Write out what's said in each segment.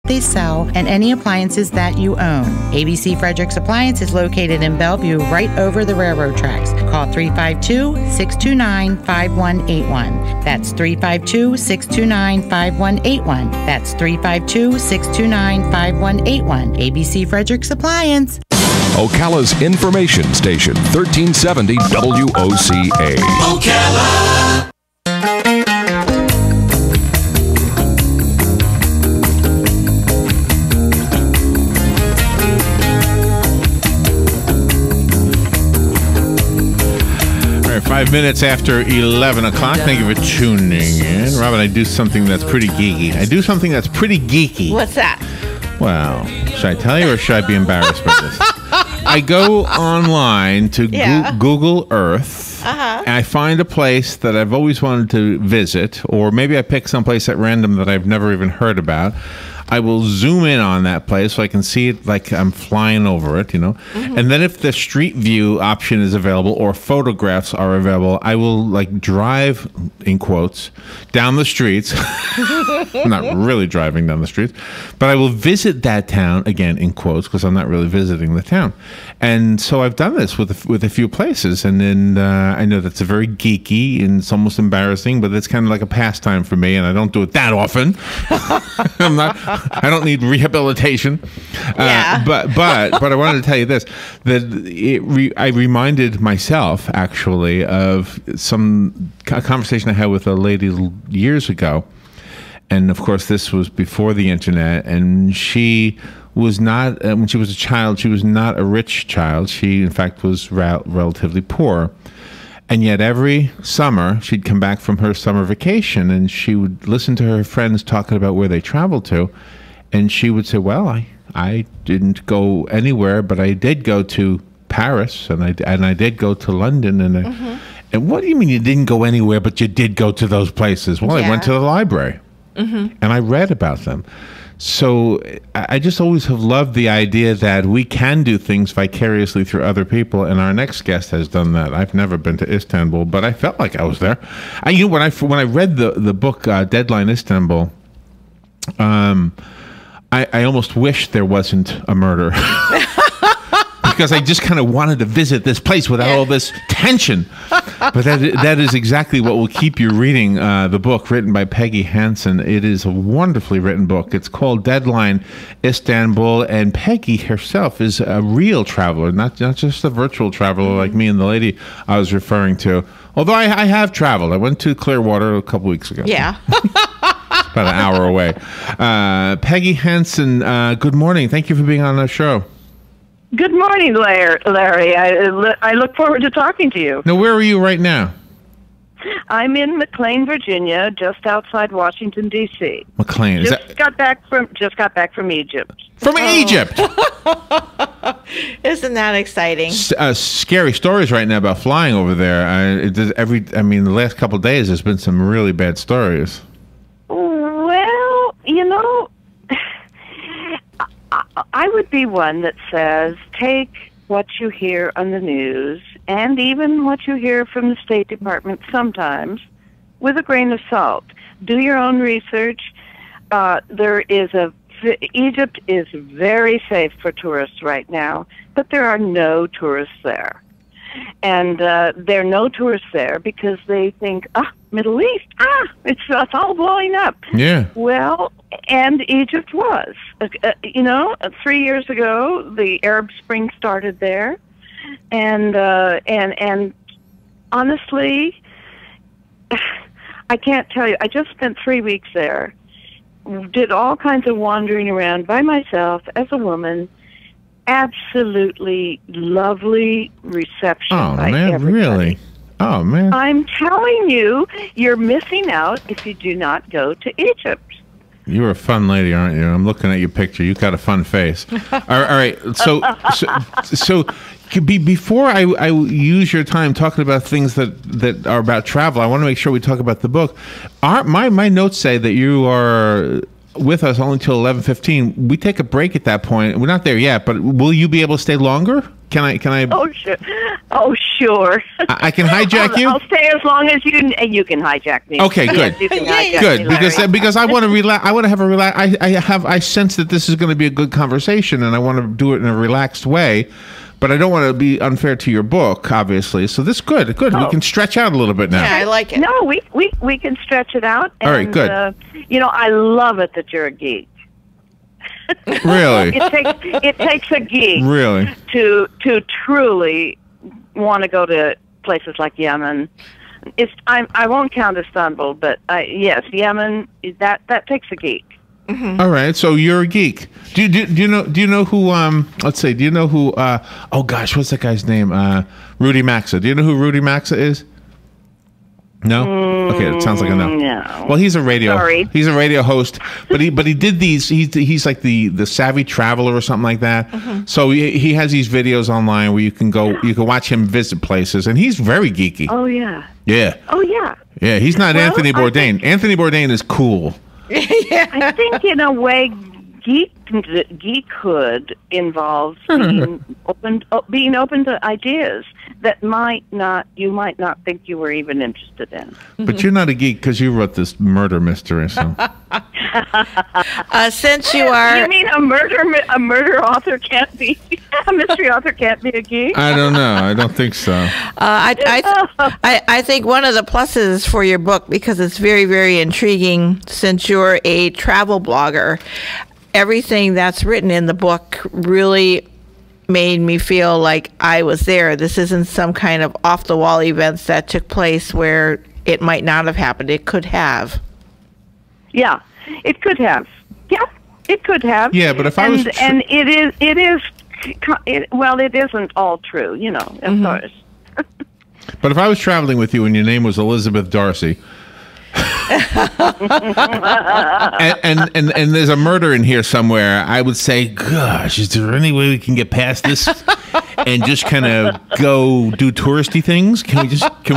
they sell, and any appliances that you own. ABC Fredericks Appliance is located in Bellevue, right over the railroad tracks. Call 352-629-5181. That's 352-629-5181. That's 352-629-5181. ABC Fredericks Appliance. Ocala's information station, 1370 WOCA. Ocala. All right, 5 minutes after 11 o'clock. Thank you for tuning in. Robin, I do something that's pretty geeky. What's that? Well, should I tell you or should I be embarrassed by this? I go online to Google Earth, and I find a place that I've always wanted to visit, or maybe I pick some place at random that I've never even heard about. I will zoom in on that place so I can see it like I'm flying over it, And then if the street view option is available or photographs are available, I will like drive, in quotes, down the streets. I'm not really driving down the streets, but I will visit that town, again, in quotes, because I'm not really visiting the town. And so I've done this with a few places, and then I know that's a very geeky and it's almost embarrassing, but it's kind of like a pastime for me, and I don't do it that often. I don't need rehabilitation. But I wanted to tell you this, that I reminded myself, actually, of a conversation I had with a lady years ago. And, of course, this was before the internet, and she was not, when she was a child, she was not a rich child. She, in fact, was relatively poor. And yet every summer, she'd come back from her summer vacation, and she would listen to her friends talking about where they traveled to. And she would say, well, I didn't go anywhere, but I did go to Paris, and I did go to London. And what do you mean you didn't go anywhere, but you did go to those places? Well, I went to the library, and I read about them. So I just always have loved the idea that we can do things vicariously through other people, and our next guest has done that. I've never been to Istanbul, but I felt like I was there. When I read the book Deadline Istanbul, I almost wish there wasn't a murder. Because I just kind of wanted to visit this place without all this tension. But that is exactly what will keep you reading the book written by Peggy Hanson. It is a wonderfully written book. It's called Deadline Istanbul, and Peggy herself is a real traveler, not just a virtual traveler like me and the lady I was referring to. Although I have traveled. I went to Clearwater a couple weeks ago. Yeah. About an hour away. Peggy Hanson, good morning. Thank you for being on the show. Good morning, Larry. I look forward to talking to you. Now, where are you right now? I'm in McLean, Virginia, just outside Washington, D.C. McLean. Just got back from Egypt. From Egypt. Isn't that exciting? Scary stories right now about flying over there. The last couple of days, there's been some really bad stories. Well, I would be one that says take what you hear on the news and even what you hear from the State Department sometimes with a grain of salt. Do your own research. Egypt is very safe for tourists right now, but there are no tourists there. And there are no tourists there because they think, Middle East, it's all blowing up. Yeah. Well, and Egypt was. 3 years ago, the Arab Spring started there. And honestly, I can't tell you. I just spent 3 weeks there. Did all kinds of wandering around by myself as a woman. Absolutely lovely reception by everybody. Really? Oh, man. I'm telling you, you're missing out if you do not go to Egypt. You're a fun lady, aren't you? I'm looking at your picture. You've got a fun face. All right. So before I use your time talking about things that are about travel, I want to make sure we talk about the book. My notes say that you are with us only till 11:15. We take a break at that point. We're not there yet, but will you be able to stay longer? Can I? Oh, sure. Oh, sure. I can hijack you. I'll stay as long as you can hijack me. Okay, good. Yes, you can hijack Good, me, because I want to relax. I want to have a relax. I sense that this is going to be a good conversation, and I want to do it in a relaxed way. But I don't want to be unfair to your book, obviously. So this is good. Good. Oh. We can stretch out a little bit now. Yeah, I like it. No, we can stretch it out. And, All right, good. I love it that you're a geek. Really? It takes a geek Really? to truly want to go to places like Yemen. I won't count Istanbul, but yes, Yemen. That takes a geek. Mm-hmm. All right, so you're a geek. Do you know who? Let's see. Do you know who? Oh gosh, what's that guy's name? Rudy Maxa. Do you know who Rudy Maxa is? No. Okay, it sounds like a no. No. Well, he's a radio. Sorry. He's a radio host, but he did these. He's like the savvy traveler or something like that. Mm-hmm. So he has these videos online where you can watch him visit places, and he's very geeky. Oh yeah. Yeah. Oh yeah. Yeah, he's not Anthony Bourdain. Anthony Bourdain is cool. I think in a way, geekhood involves being open to ideas that you might not think you were even interested in. But you're not a geek because you wrote this murder mystery. So. Since you are, you mean a murder author can't be a mystery author can't be a geek? I don't know. I don't think so. I think one of the pluses for your book, because it's very, very intriguing, since you're a travel blogger, everything that's written in the book really made me feel like I was there. This isn't some kind of off-the-wall events that took place where it might not have happened. It could have. Yeah, it could have. Yeah, it could have. Yeah, but if I was... and it isn't all true, of course. But if I was traveling with you and your name was Elizabeth Darcy... and there's a murder in here somewhere, I would say, gosh, is there any way we can get past this and just kind of go do touristy things? Can we just do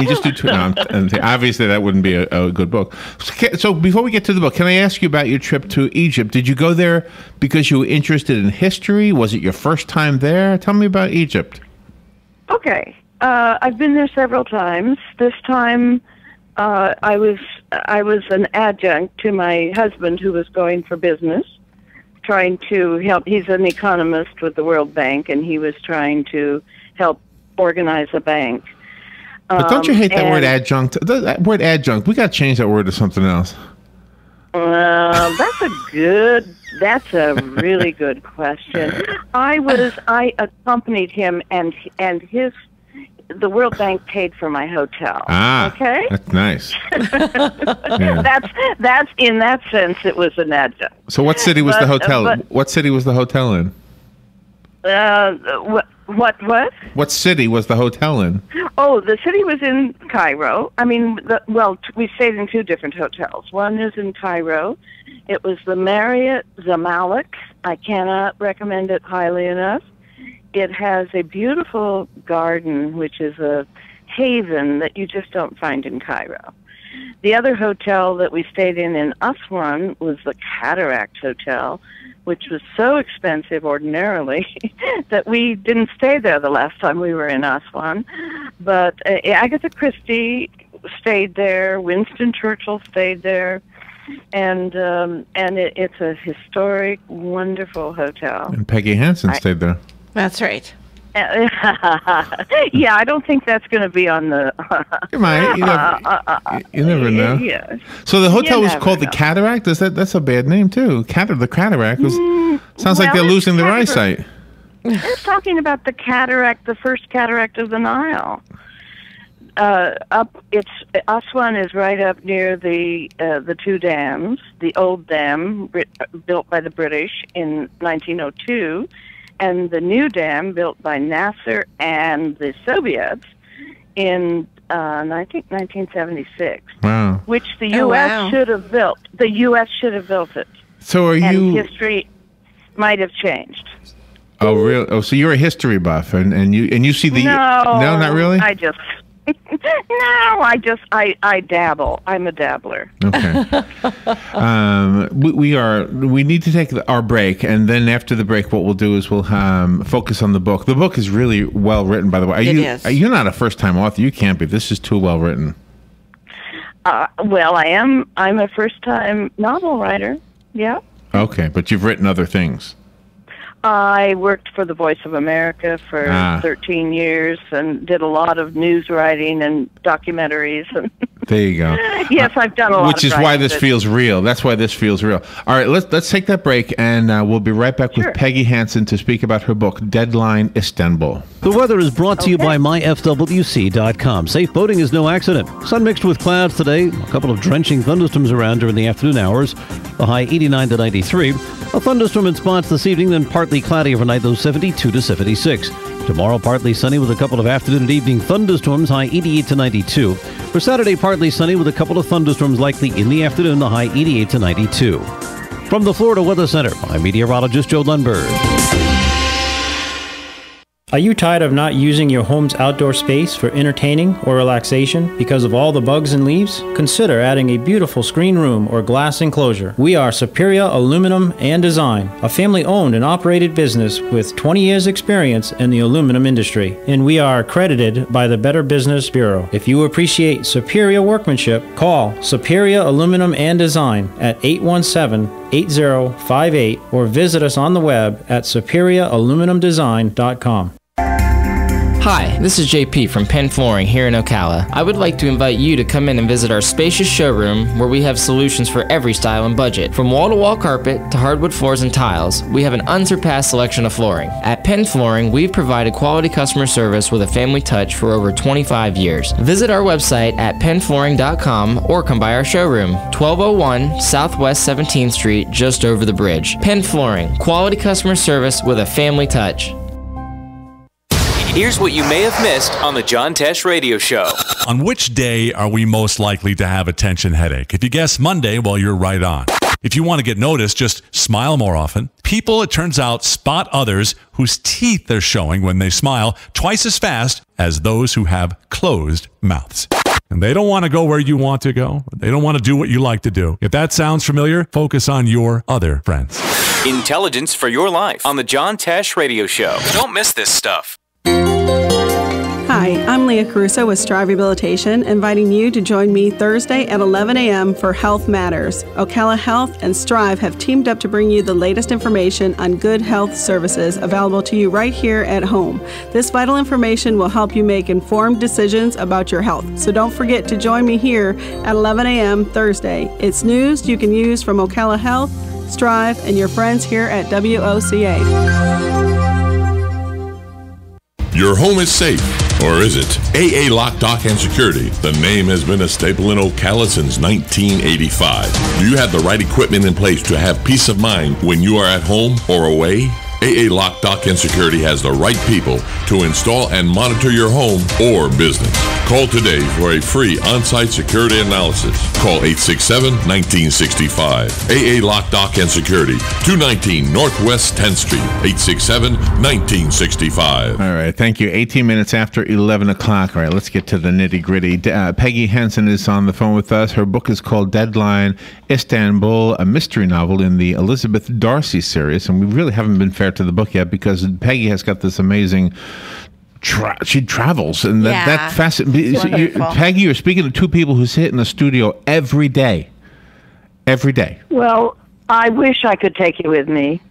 obviously that wouldn't be a good book. So before we get to the book, can I ask you about your trip to Egypt? Did you go there because you were interested in history? Was it your first time there? Tell me about Egypt. Okay. I've been there several times. This time I was an adjunct to my husband, who was going for business, trying to help. He's an economist with the World Bank, and he was trying to help organize a bank. But don't you hate that word adjunct? That word adjunct, we got to change that word to something else. That's a really good question. I accompanied him, and the World Bank paid for my hotel. Okay, that's nice. Yeah. That's in that sense, it was an adjunct. So, what city was the hotel? What city was the hotel in? What? What city was the hotel in? Oh, the city was in Cairo. I mean, we stayed in two different hotels. One is in Cairo. It was the Marriott Zamalek. I cannot recommend it highly enough. It has a beautiful garden, which is a haven that you just don't find in Cairo. The other hotel that we stayed in Aswan was the Cataract Hotel, which was so expensive ordinarily that we didn't stay there the last time we were in Aswan. But Agatha Christie stayed there, Winston Churchill stayed there, and it's a historic, wonderful hotel. And Peggy Hanson stayed there. That's right. Yeah, I don't think that's going to be on the... You might. You never know. Yeah. So the hotel was called the Cataract? That's a bad name, too. The Cataract sounds like they're losing their eyesight. They're talking about the cataract, the first cataract of the Nile. Aswan is right up near the two dams. The old dam built by the British in 1902, and the new dam built by Nasser and the Soviets in I think 1976. Wow! Which the U.S. should have built. The U.S. should have built it. So and history might have changed. Oh, really? Oh, so you're a history buff, and you see the... No, not really. No, I dabble. I'm a dabbler. Okay. We need to take our break, and then after the break, what we'll do is we'll focus on the book. The book is really well written, by the way. You're not a first-time author. You can't be. This is too well written. Well, I am. I'm a first-time novel writer. Yeah. Okay, but you've written other things. I worked for the Voice of America for 13 years and did a lot of news writing and documentaries. There you go. Yes, I've done a lot. Which is why this feels real. That's why this feels real. All right, let's take that break, and we'll be right back with Peggy Hanson to speak about her book, Deadline Istanbul. The weather is brought to you by myfwc.com. Safe boating is no accident. Sun mixed with clouds today. A couple of drenching thunderstorms around during the afternoon hours. The high 89 to 93. A thunderstorm in spots this evening, then partly cloudy overnight, low 72 to 76. Tomorrow, partly sunny with a couple of afternoon and evening thunderstorms, high 88 to 92. For Saturday, partly sunny with a couple of thunderstorms likely in the afternoon, the high 88 to 92. From the Florida Weather Center, I'm meteorologist Joe Lundberg. Are you tired of not using your home's outdoor space for entertaining or relaxation because of all the bugs and leaves? Consider adding a beautiful screen room or glass enclosure. We are Superior Aluminum and Design, a family-owned and operated business with 20 years experience in the aluminum industry, and we are accredited by the Better Business Bureau. If you appreciate superior workmanship, call Superior Aluminum and Design at 817-8058 or visit us on the web at superiораluminumdesign.com. Hi, this is JP from Penn Flooring here in Ocala. I would like to invite you to come in and visit our spacious showroom where we have solutions for every style and budget. From wall-to-wall carpet to hardwood floors and tiles, we have an unsurpassed selection of flooring. At Penn Flooring, we've provided quality customer service with a family touch for over 25 years. Visit our website at pennflooring.com or come by our showroom, 1201 Southwest 17th Street, just over the bridge. Penn Flooring, quality customer service with a family touch. Here's what you may have missed on the John Tesh Radio Show. On which day are we most likely to have a tension headache? If you guess Monday, well, you're right on. If you want to get noticed, just smile more often. People, it turns out, spot others whose teeth they're showing when they smile twice as fast as those who have closed mouths. And they don't want to go where you want to go. They don't want to do what you like to do. If that sounds familiar, focus on your other friends. Intelligence for your life on the John Tesh Radio Show. Don't miss this stuff. Hi, I'm Leah Caruso with Strive Rehabilitation, inviting you to join me Thursday at 11 a.m. for Health Matters. Ocala Health and Strive have teamed up to bring you the latest information on good health services available to you right here at home. This vital information will help you make informed decisions about your health. So don't forget to join me here at 11 a.m. Thursday. It's news you can use from Ocala Health, Strive, and your friends here at WOCA. Your home is safe, or is it? AA Lock, Dock, and Security. The name has been a staple in Ocala since 1985. Do you have the right equipment in place to have peace of mind when you are at home or away? AA Lock, Dock, and Security has the right people to install and monitor your home or business. Call today for a free on-site security analysis. Call 867-1965. AA Lock, Dock, and Security, 219 Northwest 10th Street, 867-1965. All right, thank you. 18 minutes after 11 o'clock. All right, let's get to the nitty-gritty. Peggy Hanson is on the phone with us. Her book is called Deadline Istanbul, a mystery novel in the Elizabeth Darcy series, and we really haven't been fair to the book yet because Peggy has got this amazing she travels, and that fascinates. Peggy, you're speaking to two people who sit in the studio every day. Well, I wish I could take you with me.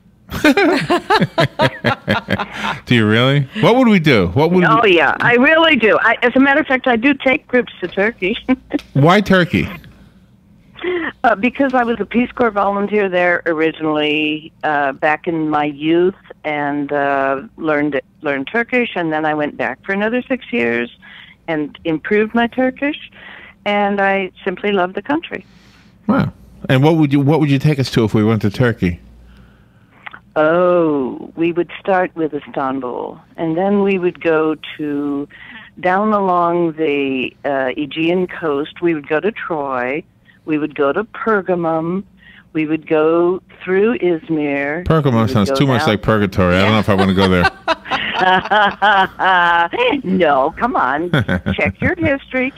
Do you really? What would we do? Yeah, I really do. As a matter of fact, I do take groups to Turkey. Why Turkey? Because I was a Peace Corps volunteer there originally back in my youth, and learned Turkish, and then I went back for another 6 years and improved my Turkish, and I simply love the country. Wow! And what would you take us to if we went to Turkey? Oh, we would start with Istanbul, and then we would go down along the Aegean coast. We would go to Troy. We would go to Pergamum. We would go through Izmir. Pergamum sounds too much like purgatory. I don't know if I want to go there. No, come on. Check your history.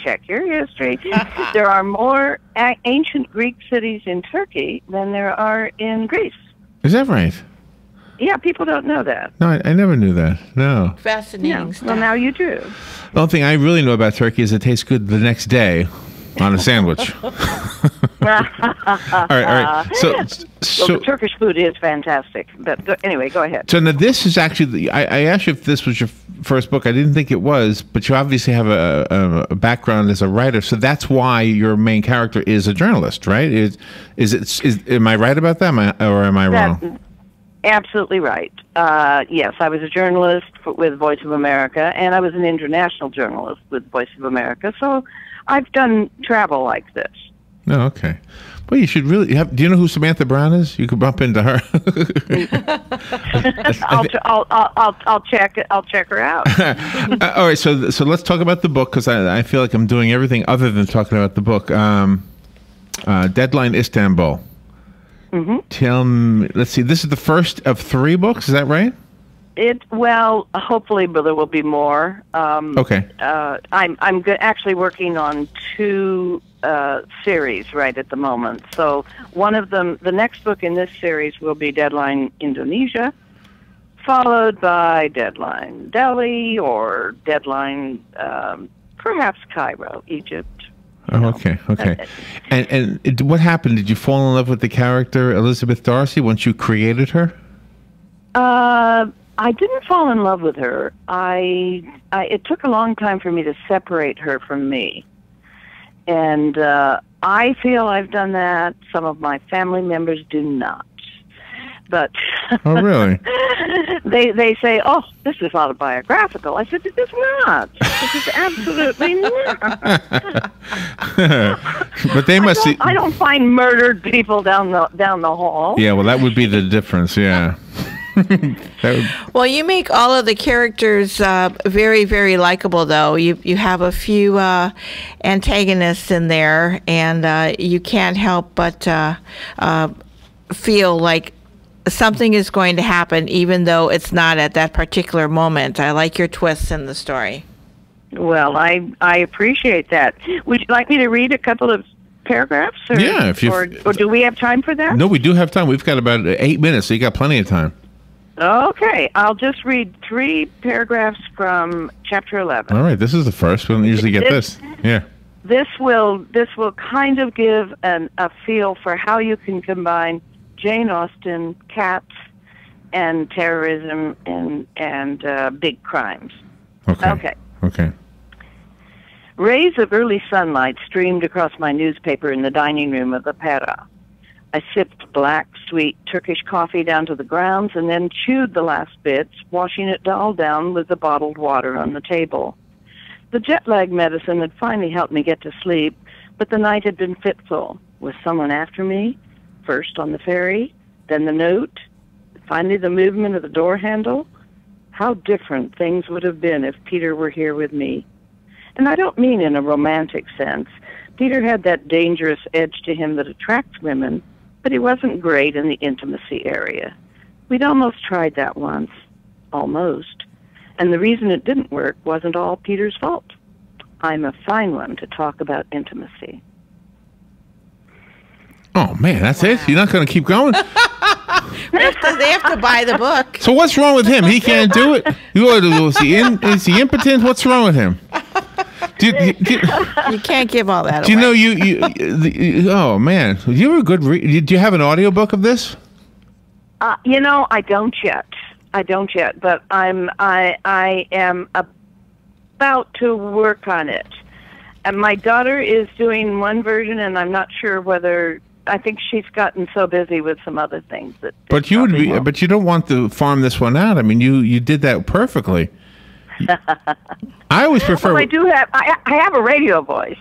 There are more ancient Greek cities in Turkey than there are in Greece. Is that right? Yeah, people don't know that. No, I never knew that. No. Fascinating stuff. Well, now you do. The only thing I really know about turkey is it tastes good the next day on a sandwich. All right. So the Turkish food is fantastic. But anyway, go ahead. So now this is actually, I asked you if this was your first book. I didn't think it was, but you obviously have a background as a writer, so that's why your main character is a journalist, right? Am I right about that, or am I wrong? Absolutely right. Yes, I was a journalist with Voice of America, and I was an international journalist with Voice of America, so I've done travel like this. Oh, okay. Well, you should really have. Do you know who Samantha Brown is? You could bump into her. I'll check her out. All right. So let's talk about the book, because I feel like I'm doing everything other than talking about the book. Deadline Istanbul. Mm-hmm. Tell me. Let's see. This is the first of 3 books. Is that right? Hopefully, but there will be more. Okay. I'm actually working on 2 series right at the moment. So one of them, the next book in this series, will be Deadline Indonesia, followed by Deadline Delhi, or Deadline perhaps Cairo, Egypt. Oh, okay. And what happened? Did you fall in love with the character Elizabeth Darcy once you created her? I didn't fall in love with her. It took a long time for me to separate her from me. And I feel I've done that. Some of my family members do not. But oh, really? they say, "Oh, this is autobiographical." I said, "It is not. It is absolutely not." But they must. I don't find murdered people down the hall. Yeah, well, that would be the difference. Yeah. Well, you make all of the characters very, very likable, though. You have a few antagonists in there, and you can't help but feel like something is going to happen, even though it's not at that particular moment. I like your twists in the story. Well, I appreciate that. Would you like me to read a couple of paragraphs? Or, yeah, or do we have time for that? No, we do have time. We've got about 8 minutes, so you got plenty of time. Okay, I'll just read 3 paragraphs from chapter 11. All right, this is the first. We don't usually get this. Yeah. This will kind of give a feel for how you can combine Jane Austen, cats, and terrorism and big crimes. Okay. Rays of early sunlight streamed across my newspaper in the dining room of the Pera. I sipped black, sweet Turkish coffee down to the grounds and then chewed the last bits, washing it all down with the bottled water on the table. The jet lag medicine had finally helped me get to sleep, but the night had been fitful. Was someone after me? First on the ferry, then the note, finally the movement of the door handle. How different things would have been if Peter were here with me. And I don't mean in a romantic sense. Peter had that dangerous edge to him that attracts women, but he wasn't great in the intimacy area. We'd almost tried that once. Almost. And the reason it didn't work wasn't all Peter's fault. I'm a fine one to talk about intimacy. Oh, man, that's it? You're not going to keep going? They have to buy the book. So what's wrong with him? He can't do it? Is he impotent? What's wrong with him? You can't give all that away. Do you know, oh, man. You were a good do you have an audiobook of this? I don't yet. But I am about to work on it. And my daughter is doing one version, and I'm not sure whether... I think she's gotten so busy with some other things that... But you don't want to farm this one out. I mean, you did that perfectly. I always prefer... Well, I have a radio voice.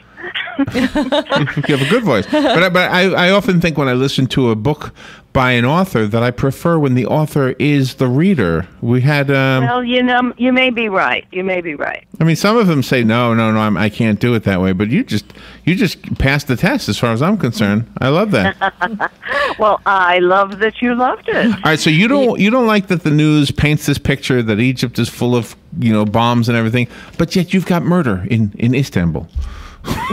You have a good voice. But I often think when I listen to a book by an author that I prefer when the author is the reader. We had well, you may be right. You may be right. I mean, some of them say no, I can't do it that way, but you just passed the test as far as I'm concerned. I love that. Well, I love that you loved it. All right, so you don't like that the news paints this picture that Egypt is full of, bombs and everything, but yet you've got murder in Istanbul.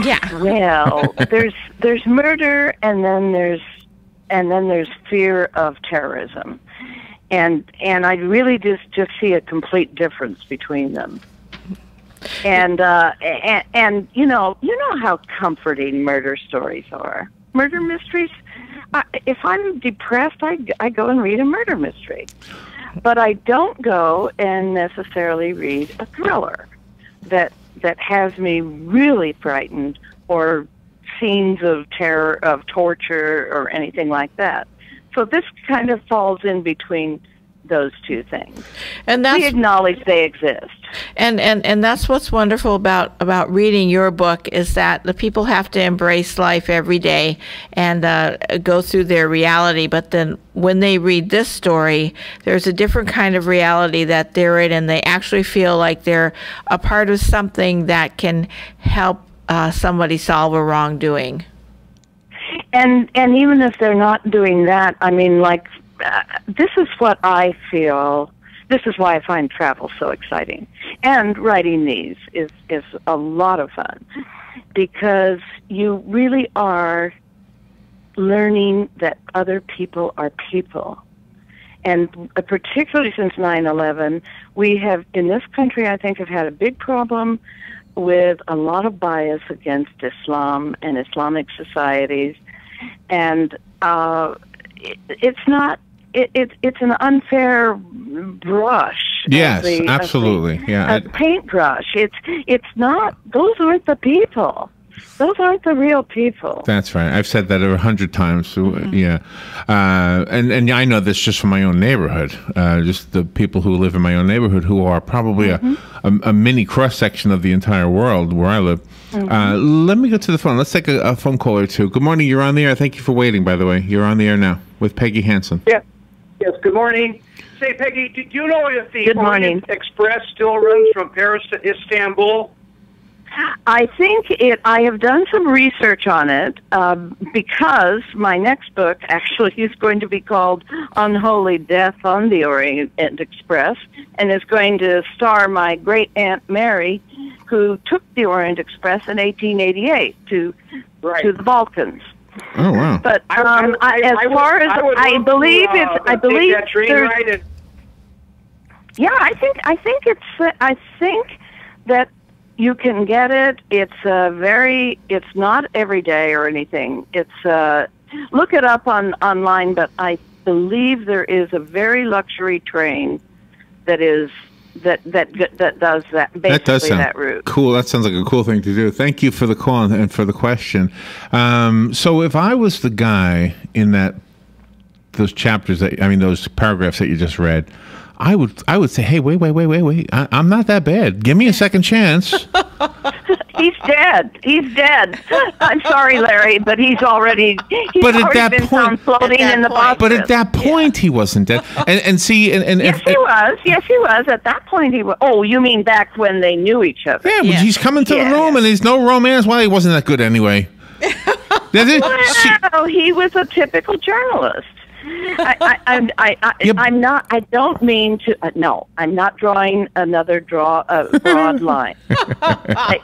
Yeah. Well, there's murder, and then there's fear of terrorism, and I really just see a complete difference between them. And you know how comforting murder stories are. Murder mysteries. If I'm depressed, I go and read a murder mystery, but I don't go and necessarily read a thriller that has me really frightened, or scenes of terror, of torture, or anything like that. So this kind of falls in between those two things. And we acknowledge they exist. And that's what's wonderful about reading your book, is that the people have to embrace life every day and go through their reality. But then when they read this story, there's a different kind of reality that they're in, and they actually feel like they're a part of something that can help somebody solve a wrongdoing. And even if they're not doing that, I mean, this is what I feel. This is why I find travel so exciting. And writing these is a lot of fun, because you really are learning that other people are people. And particularly since 9/11, we have, in this country, I think, have had a big problem with a lot of bias against Islam and Islamic societies. And it's not, it's an unfair brush. Yes, absolutely. A paintbrush. It's not, those aren't the people. Those aren't the real people. That's right. I've said that 100 times. So, yeah. And I know this just from my own neighborhood. Just the people who live in my own neighborhood, who are probably a mini cross-section of the entire world where I live. Let me go to the phone. Let's take a phone call or two. Good morning. You're on the air. Thank you for waiting, by the way. You're on the air now with Peggy Hanson. Yeah. Yes, good morning. Say, Peggy, do you know if the Orient Express still runs from Paris to Istanbul? I think I have done some research on it, because my next book actually is going to be called Unholy Death on the Orient Express, and is going to star my great Aunt Mary, who took the Orient Express in 1888 to the Balkans. Oh wow! But I believe that you can get it. It's not every day or anything. It's look it up online, but I believe there is a very luxury train that does that, basically that route. Cool. That sounds like a cool thing to do. Thank you for the call and for the question. So if I was the guy in those chapters those paragraphs that you just read, I would say, hey, wait. I'm not that bad. Give me a second chance. He's dead. I'm sorry, Larry, but he's already been found floating in the Bosphorus. But at that point, he wasn't dead. And see, yes, he was. Yes, he was. At that point, he was. Oh, you mean back when they knew each other? Yeah, he's coming to the room, and there's no romance. Well, he wasn't that good anyway. Well, he was a typical journalist. I'm not. I don't mean to. No, I'm not drawing another broad line.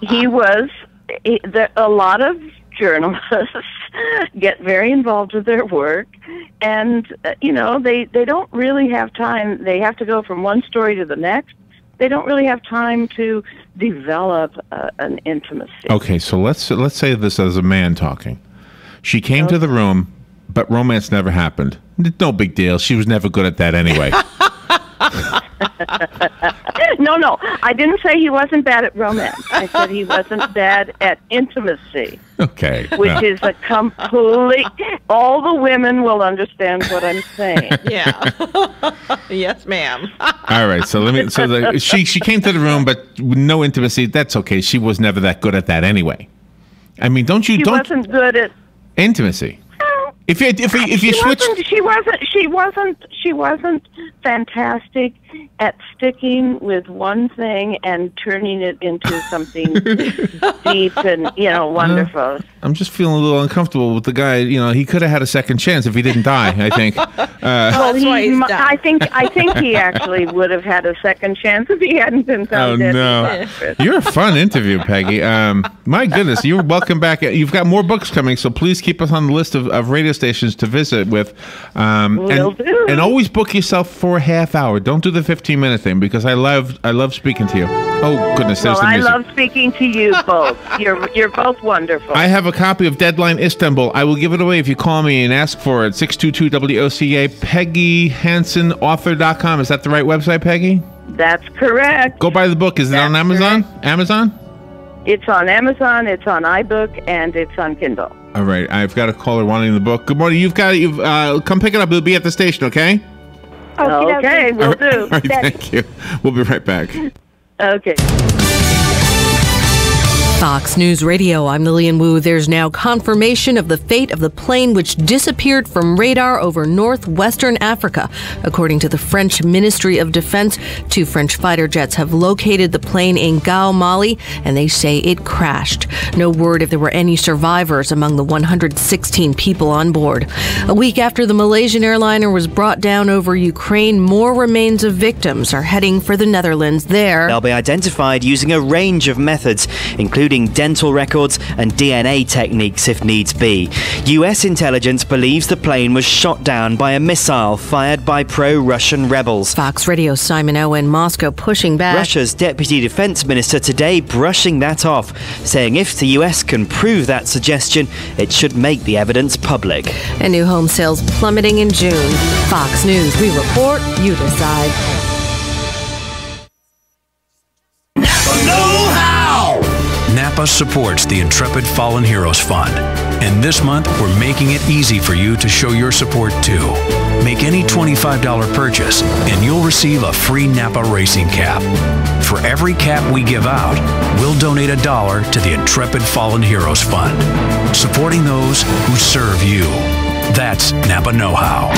He was. A lot of journalists get very involved with their work, and they don't really have time. They have to go from one story to the next. They don't really have time to develop an intimacy. Okay, so let's say this as a man talking. She came to the room, but romance never happened. No big deal. She was never good at that anyway. No. I didn't say he wasn't bad at romance. I said he wasn't bad at intimacy. Okay. Which is a complete... All the women will understand what I'm saying. Yeah. Yes, ma'am. All right. So she came to the room, but no intimacy. That's okay. She was never that good at that anyway. I mean, She wasn't good at... Intimacy. If you switched, she wasn't fantastic at sticking with one thing and turning it into something deep and wonderful. I'm just feeling a little uncomfortable with the guy. He could have had a second chance if he didn't die. I think. I think he actually would have had a second chance if he hadn't been found dead. No, you're a fun interview, Peggy. My goodness, you're welcome back. You've got more books coming, so please keep us on the list of radio stations to visit with. Will do. And always book yourself for a half hour. Don't do the 15-minute thing because I love speaking to you. Oh goodness, there's the music. I love speaking to you both. You're both wonderful. I have a copy of Deadline Istanbul. I will give it away if you call me and ask for it. 622-WOCA. Peggy Hanson author.com. Is that the right website, Peggy? That's correct. Go buy the book. Is it on Amazon? Correct. Amazon? It's on Amazon, it's on iBook, and it's on Kindle. All right, I've got a caller wanting the book. Good morning. You've come pick it up. It'll be at the station, okay? Okay, will do. All right, thank you. We'll be right back. Okay. Fox News Radio, I'm Lillian Wu. There's now confirmation of the fate of the plane which disappeared from radar over northwestern Africa. According to the French Ministry of Defense, 2 French fighter jets have located the plane in Gao, Mali, and they say it crashed. No word if there were any survivors among the 116 people on board. A week after the Malaysian airliner was brought down over Ukraine, more remains of victims are heading for the Netherlands. There, they'll be identified using a range of methods, including dental records and DNA techniques if needs be. US intelligence believes the plane was shot down by a missile fired by pro-Russian rebels. Fox Radio Simon Owen, Moscow pushing back. Russia's deputy defense minister today brushing that off, saying if the US can prove that suggestion, it should make the evidence public. And new home sales plummeting in June. Fox News, we report, you decide. Napa supports the Intrepid Fallen Heroes Fund. And this month, we're making it easy for you to show your support too. Make any $25 purchase, and you'll receive a free Napa racing cap. For every cap we give out, we'll donate $1 to the Intrepid Fallen Heroes Fund, supporting those who serve you. That's Napa Know-How.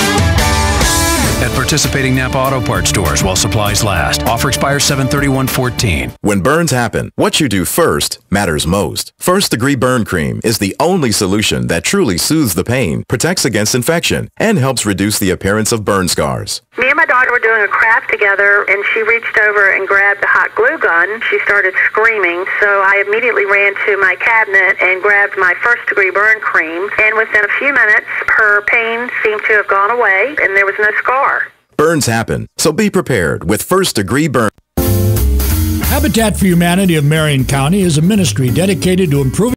At participating Napa Auto Parts stores while supplies last. Offer expires 7/31/14. When burns happen, what you do first matters most. First Degree Burn Cream is the only solution that truly soothes the pain, protects against infection, and helps reduce the appearance of burn scars. Me and my daughter were doing a craft together, and she reached over and grabbed the hot glue gun. She started screaming, so I immediately ran to my cabinet and grabbed my First Degree Burn Cream, and within a few minutes, her pain seemed to have gone away, and there was no scar. Burns happen, so be prepared with First Degree Burn. Habitat for Humanity of Marion County is a ministry dedicated to improving